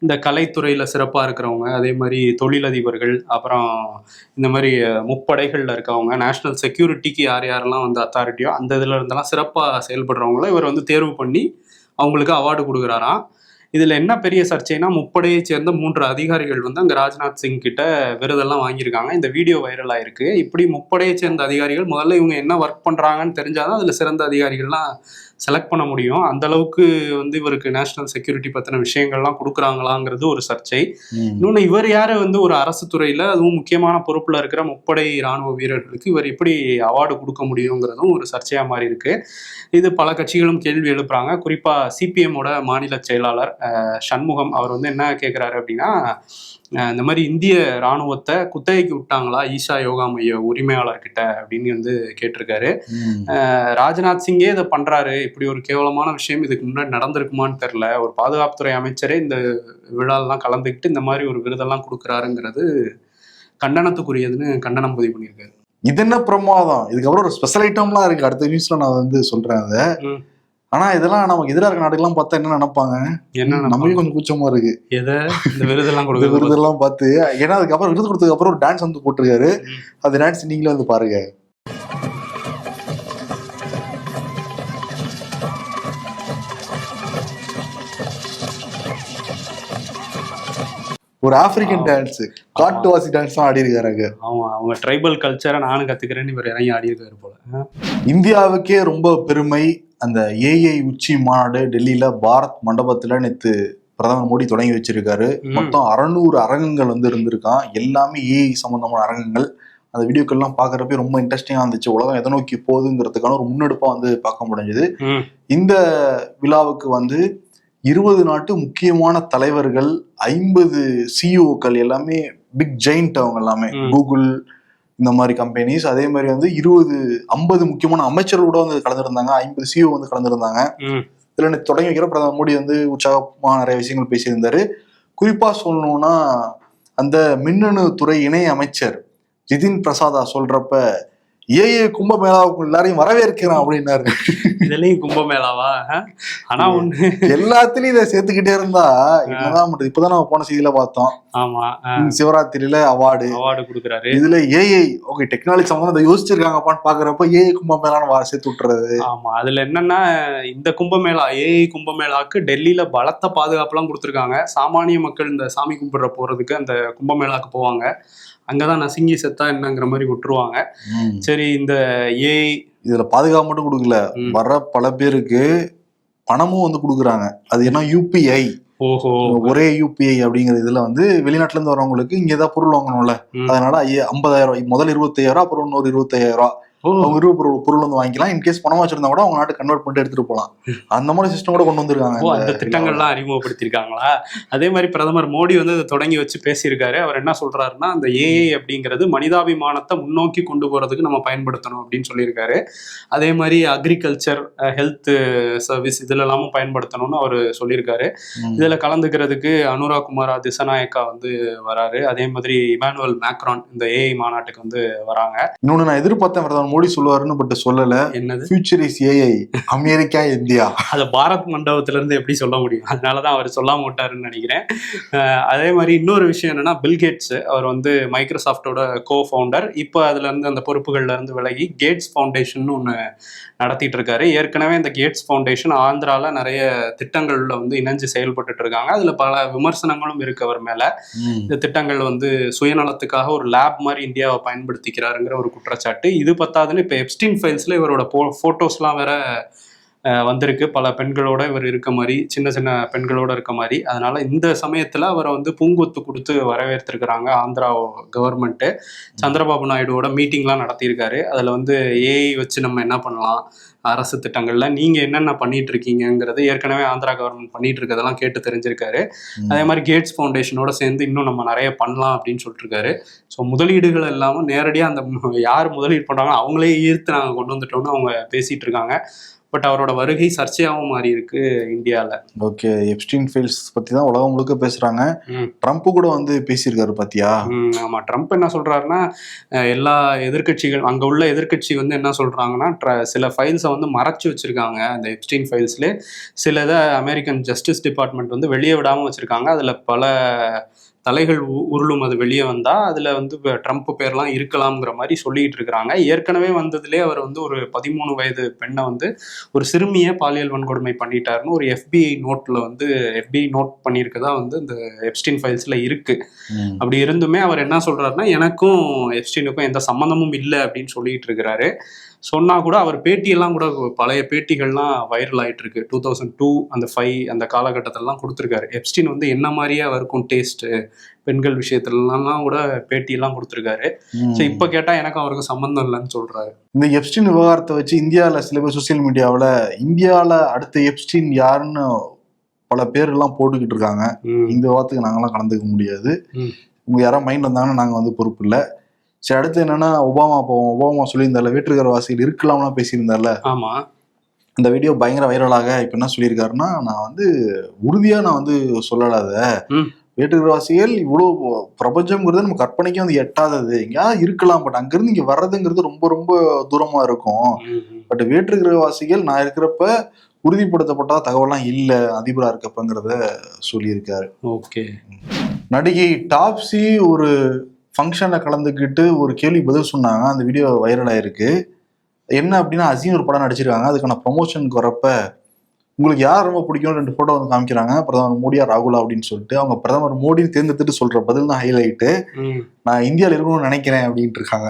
இந்த கலைத்துறையில சிறப்பா இருக்கிறவங்க, அதே மாதிரி தொழிலதிபர்கள், அப்புறம் இந்த மாதிரி முப்படைகள்ல இருக்கவங்க, நேஷனல் செக்யூரிட்டிக்கு யார் யாரெல்லாம் வந்து அத்தாரிட்டியோ அந்த இதுல இருந்தெல்லாம் சிறப்பா செயல்படுறவங்கள இவர் வந்து தேர்வு பண்ணி அவங்களுக்கு அவார்டு கொடுக்குறாராம். இதுல என்ன பெரிய சர்ச்சைனா, முப்படையை சேர்ந்த 3 அதிகாரிகள் வந்து அங்க ராஜ்நாத் சிங் கிட்ட விருதெல்லாம் வாங்கியிருக்காங்க. இந்த வீடியோ வைரல் ஆயிருக்கு. இப்படி முப்படையை சேர்ந்த அதிகாரிகள் முதல்ல இவங்க என்ன ஒர்க் பண்றாங்கன்னு தெரிஞ்சாதான் அதுல சிறந்த அதிகாரிகள்லாம் செலக்ட் பண்ண முடியும். அந்த அளவுக்கு வந்து இவருக்கு நேஷனல் செக்யூரிட்டி பத்தின விஷயங்கள்லாம் கொடுக்குறாங்களாங்கிறது ஒரு சர்ச்சை. இன்னொன்னு, இவர் யாரு வந்து ஒரு அரசு துறையில அதுவும் முக்கியமான பொறுப்புல இருக்கிற முப்படை இராணுவ வீரர்களுக்கு இவர் எப்படி அவார்டு கொடுக்க முடியுங்கிறதும் ஒரு சர்ச்சையா மாறி இருக்கு. இது பல கட்சிகளும் கேள்வி எழுப்புறாங்க. குறிப்பா சிபிஎம்மோட மாநில செயலாளர் சண்முகம் அவர் வந்து என்ன கேட்கிறாரு அப்படின்னா, இந்த மாதிரி இந்திய இராணுவத்தை குத்தகைக்கு விட்டாங்களா ஈஷா யோகா மைய உரிமையாளர்கிட்ட அப்படின்னு வந்து கேட்டிருக்காரு. ராஜ்நாத் சிங்கே இதை பண்றாரு, இப்படி ஒரு கேவலமான விஷயம் இதுக்கு முன்னாடி நடந்திருக்குமான்னு தெரியல. ஒரு பாதுகாப்புத்துறை அமைச்சரே இந்த விழாலாம் கலந்துக்கிட்டு இந்த மாதிரி ஒரு விருதெல்லாம் கொடுக்குறாருங்கிறது கண்டனத்துக்குரியதுன்னு கண்டனம் பதிவு பண்ணியிருக்காரு. இது என்ன பிரமாதம், இதுக்கப்புறம் ஒரு ஸ்பெஷல் ஐட்டம்லாம் இருக்கு, அடுத்த நியூஸ்ல நான் வந்து சொல்றேன் அதை. ஆனா இதெல்லாம் நமக்கு எதிராக இருக்க நாடுகள்லாம் பார்த்தா என்ன நினைப்பாங்க, என்ன நமக்கு கொஞ்சம் கூச்சமா இருக்கு எதை இந்த விருதெல்லாம் விருதெல்லாம் பார்த்து. ஏன்னா அதுக்கப்புறம் விருது கொடுத்ததுக்கு அப்புறம் ஒரு டான்ஸ் வந்து போட்டிருக்காரு, அந்த டான்ஸ் நீங்களே வந்து பாருங்க. ஒரு ஆப்பிரிக்கன் டான்ஸ், காட்டுவாசி டான்ஸ் ஆடி இருக்காங்க. அவங்க ட்ரைபல் கல்ச்சரை நானும் கத்துக்கிறேன்னு இவர் இறங்கி ஆடி இருக்காரு போல. இந்தியாவுக்கே ரொம்ப பெருமை, அந்த ஏஐ உச்சி மாநாடு டெல்லியில பாரத் மண்டபத்துல நேத்து பிரதமர் மோடி தொடங்கி வச்சிருக்காரு. மொத்தம் 600 அரங்கங்கள் வந்து இருந்திருக்கான், எல்லாமே ஏஐ சம்பந்தமான அரங்கங்கள். அந்த வீடியோக்கள்லாம் பாக்குறப்ப ரொம்ப இன்ட்ரெஸ்டிங்கா இருந்துச்சு. உலகம் எதை நோக்கி போகுதுங்கிறதுக்கான ஒரு முன்னெடுப்பா வந்து பார்க்க முடிஞ்சது. இந்த விழாவுக்கு வந்து 20 நாட்டு முக்கியமான தலைவர்கள், 50 சிஇஓக்கள், எல்லாமே பிக் ஜெயிண்ட், அவங்க எல்லாமே கூகுள் இந்த மாதிரி கம்பெனிஸ். அதே மாதிரி வந்து 50 முக்கியமான அமைச்சர்களோட வந்து கலந்துருந்தாங்க, 50 சிஇஓ வந்து கலந்துருந்தாங்க. இதுல தொடங்கி வைக்கிற பிரதமர் மோடி வந்து உற்சாகமா நிறைய விஷயங்கள் பேசியிருந்தாரு. குறிப்பா சொல்லணும்னா, அந்த மின்னணு துறை இணை அமைச்சர் ஜிதின் பிரசாதா சொல்றப்ப, ஏஏ கும்பமேளாவுக்கு எல்லாரையும் வரவேற்கிறேன் அப்படின்னாரு. இதுலயும் கும்பமேளாவா? ஆனா ஒண்ணு, எல்லாத்துலயும் இதை சேர்த்துக்கிட்டே இருந்தா என்னதான் பண்றது. இப்பதான் நம்ம போன செய்தியில பார்த்தோம். ஆமா, சிவராத்திரியில அவார்டு கொடுக்குறாரு. இதுல ஏஐ ஓகே டெக்னாலஜி சம்பந்தம் யோசிச்சிருக்காங்கப்பான்னு பாக்குறப்ப ஏஐ கும்பமேளான்னு சேர்த்து விட்டுறது. ஆமா, அதுல என்னன்னா, இந்த கும்பமேளா ஏஐ கும்பமேளாக்கு டெல்லியில பலத்த பாதுகாப்பு எல்லாம் கொடுத்துருக்காங்க. சாமானிய மக்கள் இந்த சாமி கும்பிடுற போறதுக்கு அந்த கும்பமேளாக்கு போவாங்க, அங்கதான் நசுங்கி செத்தா என்னங்கிற மாதிரி விட்டுருவாங்க. சரி, இந்த ஏஐ இதுல பாதுகாப்பு மட்டும் கொடுக்கல, வர்ற பல பேருக்கு பணமும் வந்து கொடுக்குறாங்க. அது என்ன யூபிஐ, ஒரே யூபிஐ அப்படிங்கிற இதுல வந்து வெளிநாட்டுல இருந்து வரவங்களுக்கு இங்க ஏதாவது பொருள் வாங்கணும்ல, அதனால 50,000 முதல் 25,000, அப்புறம் இன்னொரு 25,000 அவங்க விருப்ப பொருள் வந்து வாங்கிக்கலாம். இன்கேஸ் பணம் வச்சிருந்தா கூட அவங்க நாட்டு கன்வெர்ட் பண்ணிட்டு எடுத்துட்டு போகலாம். அந்த மாதிரி சிஸ்டம் கூட கொண்டு வந்திருக்காங்க. அந்த திட்டங்கள்லாம் அறிமுகப்படுத்திருக்காங்களா? அதே மாதிரி பிரதமர் மோடி வந்து அதை தொடங்கி வச்சு பேசியிருக்காரு. அவர் என்ன சொல்றாருன்னா, அந்த ஏஐ அப்படிங்கிறது மனிதாபிமானத்தை முன்னோக்கி கொண்டு போறதுக்கு நம்ம பயன்படுத்தணும் அப்படின்னு சொல்லியிருக்காரு. அதே மாதிரி அக்ரிகல்ச்சர், ஹெல்த் சர்வீஸ் இதுல எல்லாமும் பயன்படுத்தணும்னு அவர் சொல்லியிருக்காரு. இதுல கலந்துக்கிறதுக்கு அனுராக் குமார் திசாநாயக்கா வந்து வராரு. அதே மாதிரி இமானுவல் மேக்ரான் இந்த ஏஐ மாநாட்டுக்கு வந்து வராங்க. இன்னொன்னு நான் எதிர்பார்த்தேன் பிரதமர் மோடி சொல்லுவாருன்னு, பட் சொல்லல. என்னது? Future is AI, America India. அதை பாரத் மண்டபத்துல இருந்து எப்படி சொல்ல முடியும்? அதனாலதான் அவர் சொல்லாம விட்டாருன்னு நினைக்கிறேன். அதே மாதிரி இன்னொரு விஷயம் என்னன்னா, பில்கேட்ஸ் அவர் வந்து மைக்ரோசாஃப்டோட கோ ஃபவுண்டர். இப்போ அதுல இருந்து அந்த பொறுப்புகள்ல இருந்து விலகி கேட்ஸ் ஃபவுண்டேஷன் ஒன்று நடத்திட்டு இருக்காரு. ஏற்கனவே இந்த கேட்ஸ் ஃபவுண்டேஷன் ஆந்திரால நிறைய திட்டங்கள்ல வந்து இணைஞ்சு செயல்பட்டு இருக்காங்க. அதுல பல விமர்சனங்களும் இருக்கு அவர் மேல. இந்த திட்டங்கள் வந்து சுயநலத்துக்காக ஒரு லேப் மாதிரி இந்தியாவை பயன்படுத்திக்கிறாருங்கிற ஒரு குற்றச்சாட்டு. இது பத்தாதுன்னு இப்போ எப்ஸ்டீன் ஃபைல்ஸ்ல இவரோட போட்டோஸ்லாம் வேற வந்திருக்கு. பல பெண்களோட இவர் இருக்க மாதிரி, சின்ன சின்ன பெண்களோட இருக்க மாதிரி. அதனால இந்த சமயத்துல அவரை வந்து பூங்கொத்து கொடுத்து வரவேற்றிருக்கிறாங்க ஆந்திரா கவர்மெண்ட்டு. சந்திரபாபு நாயுடுவோட மீட்டிங்லாம் நடத்தியிருக்காரு. அதுல வந்து ஏஐ வச்சு நம்ம என்ன பண்ணலாம், அரசு திட்டங்கள்ல நீங்க என்னென்ன பண்ணிட்டு இருக்கீங்கிறது ஏற்கனவே ஆந்திரா கவர்மெண்ட் பண்ணிட்டு இருக்கதெல்லாம் கேட்டு தெரிஞ்சிருக்காரு. அதே மாதிரி கேட்ஸ் ஃபவுண்டேஷனோட சேர்ந்து இன்னும் நம்ம நிறைய பண்ணலாம் அப்படின்னு சொல்லிட்டு இருக்காரு. ஸோ முதலீடுகள் இல்லாமல் நேரடியாக அந்த யார் முதலீடு பண்றாங்க அவங்களே ஈர்த்து நாங்கள் கொண்டு வந்துட்டோம்னு அவங்க பேசிட்டு இருக்காங்க. பட் அவரோட வருகை சர்ச்சையாகவும் மாறி இருக்கு இந்தியாவில். ஓகே, எப்ஸ்டீன் ஃபைல்ஸ் பத்தி தான் உலகம் முழுக்க பேசுறாங்க. ட்ரம்ப் கூட வந்து பேசியிருக்காரு பாத்தியா? ஆமா, ட்ரம்ப் என்ன சொல்றாருன்னா, எல்லா எதிர்கட்சிகள் அங்க உள்ள எதிர்கட்சி வந்து என்ன சொல்றாங்கன்னா, சில ஃபைல்ஸை வந்து மறைச்சு வச்சிருக்காங்க. அந்த எப்ஸ்டீன் ஃபைல்ஸ்ல சில இதை அமெரிக்கன் ஜஸ்டிஸ் டிபார்ட்மெண்ட் வந்து வெளியே விடாம வச்சிருக்காங்க. அதுல பல தலைகள் உருளும். அது வெளியே வந்தா அதுல வந்து ட்ரம்ப் பேர்லாம் இருக்கலாம்ங்கிற மாதிரி சொல்லிட்டு இருக்கிறாங்க. ஏற்கனவே வந்ததுலேயே அவர் வந்து ஒரு 13 வயது பெண்ணை வந்து ஒரு சிறுமியை பாலியல் வன்கொடுமை பண்ணிட்டாருன்னு ஒரு FBI நோட்ல வந்து FBI நோட் பண்ணியிருக்கதா வந்து இந்த எப்ஸ்டீன் ஃபைல்ஸ்ல இருக்கு. அப்படி இருந்துமே அவர் என்ன சொல்றாருன்னா, எனக்கும் எப்ஸ்டீனுக்கும் எந்த சம்மந்தமும் இல்லை அப்படின்னு சொல்லிட்டு இருக்கிறாரு. சொன்னா கூட அவர் பேட்டியெல்லாம் கூட பழைய பேட்டிகள்லாம் வைரல் ஆயிட்டு இருக்கு. 2002 அந்த 5 அந்த காலகட்டத்திலலாம் கொடுத்துருக்காரு. எப்ஸ்டீன் வந்து என்ன மாதிரியே அவருக்கும் டேஸ்ட் பெண்கள் விஷயத்துலலாம் கூட பேட்டியெல்லாம் கொடுத்துருக்காரு. ஸோ இப்போ கேட்டா எனக்கும் அவருக்கும் சம்மந்தம் இல்லைன்னு சொல்றாரு. இந்த எப்ஸ்டீன் விவகாரத்தை வச்சு இந்தியாவில் சில பேர் சோசியல் மீடியாவில் இந்தியாவில் அடுத்த எப்ஸ்டீன் யாருன்னு பல பேர் எல்லாம் போட்டுக்கிட்டு இருக்காங்க. இந்த விவாதத்துக்கு நாங்களாம் கலந்துக்க முடியாது. உங்க யாராவது மைண்ட் வந்தாங்கன்னா நாங்கள் வந்து பொறுப்பு இல்லை. சரி, அடுத்து என்னன்னா, ஒபாமா சொல்லியிருந்தால வேற்றுக்கிற வாசிகள் இருக்கலாம்லாம் பேசியிருந்தால. ஆமா, இந்த வீடியோ பயங்கர வைரலாக இப்ப என்ன சொல்லியிருக்காருன்னா, நான் வந்து உறுதியா நான் வந்து சொல்லலாத வேற்றுக்கிரவாசிகள் இவ்வளவு பிரபஞ்சம்ங்கிறது நம்ம கற்பனைக்கும் வந்து எட்டாதது. எங்கேயாவது இருக்கலாம், பட் அங்கிருந்து இங்க வர்றதுங்கிறது ரொம்ப ரொம்ப தூரமா இருக்கும். பட் வேற்றுக்கிரவாசிகள் நான் இருக்கிறப்ப உறுதிப்படுத்தப்பட்ட தகவலாம் இல்ல அதிபரா இருக்கப்பங்கிறத சொல்லியிருக்காரு. ஓகே. நடிகை டாப்ஸி ஒரு ஃபங்க்ஷனில் கலந்துக்கிட்டு ஒரு கேள்வி பதில் சொன்னாங்க. அந்த வீடியோ வைரல் ஆயிருக்கு. என்ன அப்படின்னா, அசீன் ஒரு படம் நடிச்சிருக்காங்க. அதுக்கான ப்ரொமோஷனுக்கு வரப்ப உங்களுக்கு யார் ரொம்ப பிடிக்கும் 2 ஃபோட்டோ வந்து காமிக்கிறாங்க. பிரதமர் மோடியா ராகுலா அப்படின்னு சொல்லிட்டு அவங்க பிரதமர் மோடின்னு தேர்ந்தெடுத்துட்டு சொல்ற பதில் தான் ஹைலைட்டு. நான் இந்தியாவில் இருக்கணும்னு நினைக்கிறேன் அப்படின்ட்டு இருக்காங்க.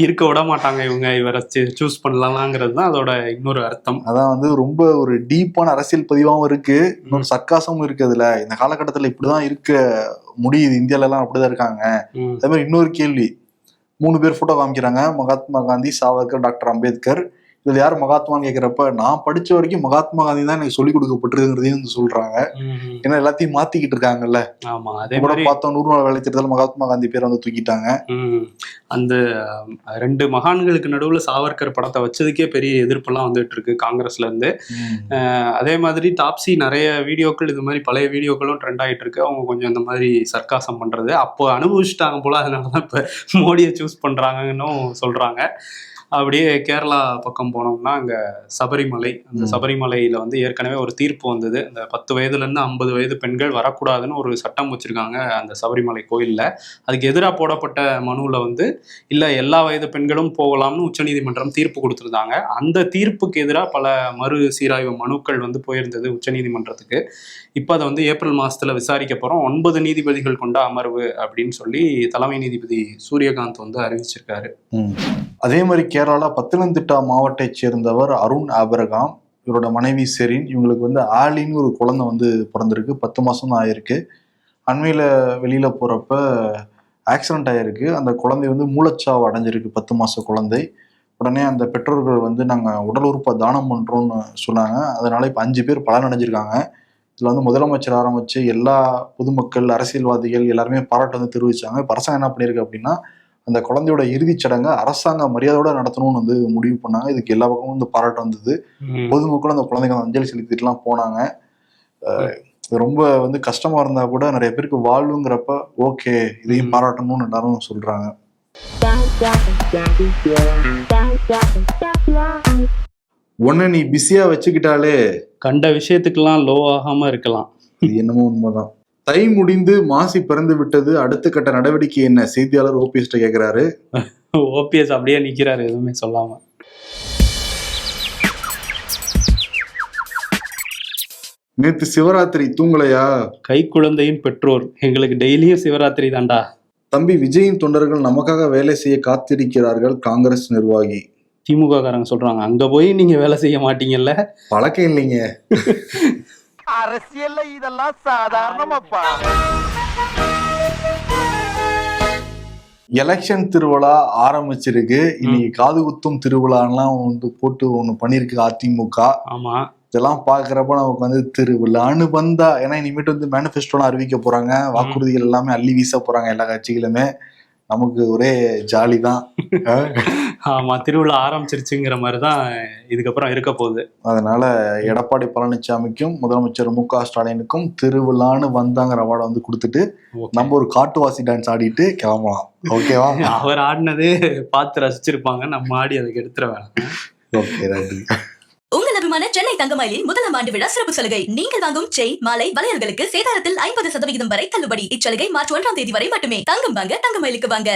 இருக்க விட மாட்டாங்க இவங்க, இவரை சூஸ் பண்ணலாங்கிறது தான் அதோட இன்னொரு அர்த்தம். அதான் வந்து ரொம்ப ஒரு டீப்பான அரசியல் பதிவாகவும் இருக்கு, இன்னொரு சர்க்காசமும் இருக்கு. அதுல இந்த காலகட்டத்தில் இப்படிதான் இருக்க முடியுது, இந்தியால எல்லாம் அப்படிதான் இருக்காங்க. அதே மாதிரி இன்னொரு கேள்வி, 3 பேர் போட்டோ காமிக்கிறாங்க. மகாத்மா காந்தி, சாவர்கர், டாக்டர் அம்பேத்கர். இதுல யார் மகாத்மான்னு கேட்கிறப்ப நான் படிச்ச வரைக்கும் மகாத்மா காந்தி தான் எனக்கு சொல்லிக் கொடுக்கப்பட்டிருக்கிறதையும் சொல்றாங்க. ஏன்னா எல்லாத்தையும் மாத்திக்கிட்டு இருக்காங்கல்ல. ஆமா, அதே கூட பார்த்தோம் 100 நாள் வேலை திட்டத்தில் மகாத்மா காந்தி பேர் வந்து தூக்கிட்டாங்க. அந்த 2 மகான்களுக்கு நடுவில் சாவர்கர் படத்தை வச்சதுக்கே பெரிய எதிர்ப்பெல்லாம் வந்துட்டு இருக்கு காங்கிரஸ்ல இருந்து. அதே மாதிரி டாப்ஸி நிறைய வீடியோக்கள் இது மாதிரி பழைய வீடியோக்களும் ட்ரெண்ட் ஆகிட்டு இருக்கு. அவங்க கொஞ்சம் இந்த மாதிரி சர்க்காசம் பண்றது அப்போ அனுபவிச்சுட்டாங்க போல, அதனாலதான் இப்ப மோடியை சூஸ் பண்றாங்கன்னு சொல்றாங்க. அப்படியே கேரளா பக்கம் போனோம்னா அங்கே சபரிமலை, அந்த சபரிமலையில் வந்து ஏற்கனவே ஒரு தீர்ப்பு வந்தது. அந்த 10 வயதுலேருந்து 50 வயது பெண்கள் வரக்கூடாதுன்னு ஒரு சட்டம் வச்சுருக்காங்க அந்த சபரிமலை கோயிலில். அதுக்கு எதிராக போடப்பட்ட மனுவில் வந்து இல்லை எல்லா வயது பெண்களும் போகலாம்னு உச்சநீதிமன்றம் தீர்ப்பு கொடுத்துருந்தாங்க. அந்த தீர்ப்புக்கு எதிராக பல மறு சீராய்வு மனுக்கள் வந்து போயிருந்தது உச்சநீதிமன்றத்துக்கு. இப்போ அதை வந்து ஏப்ரல் மாதத்தில் விசாரிக்க போகிறோம். 9 நீதிபதிகள் கொண்ட அமர்வு அப்படின்னு சொல்லி தலைமை நீதிபதி சூரியகாந்த் வந்து அறிவிச்சிருக்காரு. அதே மாதிரி கேரளா பத்தனந்திட்டா மாவட்டத்தை சேர்ந்தவர் அருண் ஆபிரகாம், இவரோட மனைவி செரின், இவங்களுக்கு வந்து ஆலின்னு ஒரு குழந்தை வந்து பிறந்திருக்கு. 10 மாசம் தான் ஆயிருக்கு. அண்மையில வெளியில போறப்ப ஆக்சிடென்ட் ஆயிருக்கு. அந்த குழந்தை வந்து மூளைச்சாவு அடைஞ்சிருக்கு. 10 மாச குழந்தை. உடனே அந்த பெற்றோர்கள் வந்து நாங்கள் உடல் உறுப்பை தானம் பண்ணுறோம்னு சொன்னாங்க. அதனால இப்போ 5 பேர் பலனடைஞ்சிருக்காங்க. இதில் வந்து முதலமைச்சர் ஆரம்பித்து எல்லா பொதுமக்கள், அரசியல்வாதிகள் எல்லாருமே பாராட்டு வந்து தெரிவித்தாங்க. இப்போ அரசாங்கம் என்ன பண்ணியிருக்கு அப்படின்னா, அந்த குழந்தையோட இறுதிச் சடங்கை அரசாங்க மரியாதையோட நடத்தணும்னு வந்து முடிவு பண்ணாங்க. இதுக்கு எல்லா பக்கமும் வந்து பாராட்டு வந்தது. பொதுமக்களும் அந்த குழந்தைங்க அஞ்சலி செலுத்திட்டுலாம் போனாங்க. ரொம்ப வந்து கஷ்டமா இருந்தா கூட நிறைய பேருக்கு வாழ்வுங்கிறப்ப ஓகே இதையும் பாராட்டணும்னு எல்லாரும் சொல்றாங்க. உன்னை நீ பிஸியா வச்சுக்கிட்டாலே கண்ட விஷயத்துக்கெல்லாம் லோ ஆகாம இருக்கலாம். இது என்னமோ உண்மைதான். தை முடிந்து மாசி பிறந்து விட்டது, அடுத்த கட்ட நடவடிக்கை என்ன? செய்தியாளர் ஓபிஎஸ் கேக்குறாரு. ஓபிஎஸ் அப்படியே நிக்கிறாரு எதுவுமே சொல்லாம. நேத்து சிவராத்திரி தூங்கலையா? கை குழந்தையின் பெற்றோர் எங்களுக்கு டெய்லியும் சிவராத்திரி தாண்டா. தம்பி விஜயின் தொண்டர்கள் நமக்காக வேலை செய்ய காத்திருக்கிறார்கள், காங்கிரஸ் நிர்வாகி. திமுக காரங்க சொல்றாங்க, அங்க போய் நீங்க வேலை செய்ய மாட்டீங்கல்ல. பழக்கம் இல்லைங்க. அரசியல்ல இதெல்லாம் சாதாரணமாப்பா. எலெக்ஷன் திருவிழா ஆரம்பிச்சிருக்கு. இன்னைக்கு காது குத்தும் திருவிழாலாம் வந்து போட்டு ஒண்ணு பண்ணிருக்கு அதிமுக. ஆமா, இதெல்லாம் பாக்குறப்ப நமக்கு வந்து திருவிழான்னு வந்தா, ஏன்னா இனிமேட்டு வந்து மேனிஃபெஸ்டோலாம் அறிவிக்க போறாங்க, வாக்குறுதிகள் எல்லாமே அள்ளி வீச போறாங்க எல்லா கட்சிகளுமே. நமக்கு ஒரே ஜாலி தான். ஆமா, திருவிழா ஆரம்பிச்சிருச்சுங்கிற மாதிரிதான் இதுக்கப்புறம் இருக்க போகுது. அதனால எடப்பாடி பழனிசாமிக்கும் முதலமைச்சர் மு.க. ஸ்டாலினுக்கும் திருவிழான்னு வந்தாங்கிற அவார்டை வந்து கொடுத்துட்டு நம்ம ஒரு காட்டுவாசி டான்ஸ் ஆடிட்டு கிளம்பலாம். ஓகேவா? அவர் ஆடினது பார்த்து ரசிச்சிருப்பாங்க, நம்ம ஆடி அதுக்கு எடுத்துட வேணாம். ஓகே, நன்றி. உங்கள் அபிமான சென்னை தங்கமயிலின் முதலாம் ஆண்டு விழா சிறப்பு சலுகை. நீங்கள் வாங்கும் செயின், மாலை, வளையல்களுக்கு சேதாரத்தில் 50% வரை தள்ளுபடி. இச்சலுகை மார்ச் 1ஆம் தேதி வரை மட்டுமே. தங்கம் வாங்க தங்கமயிலுக்கு வாங்க.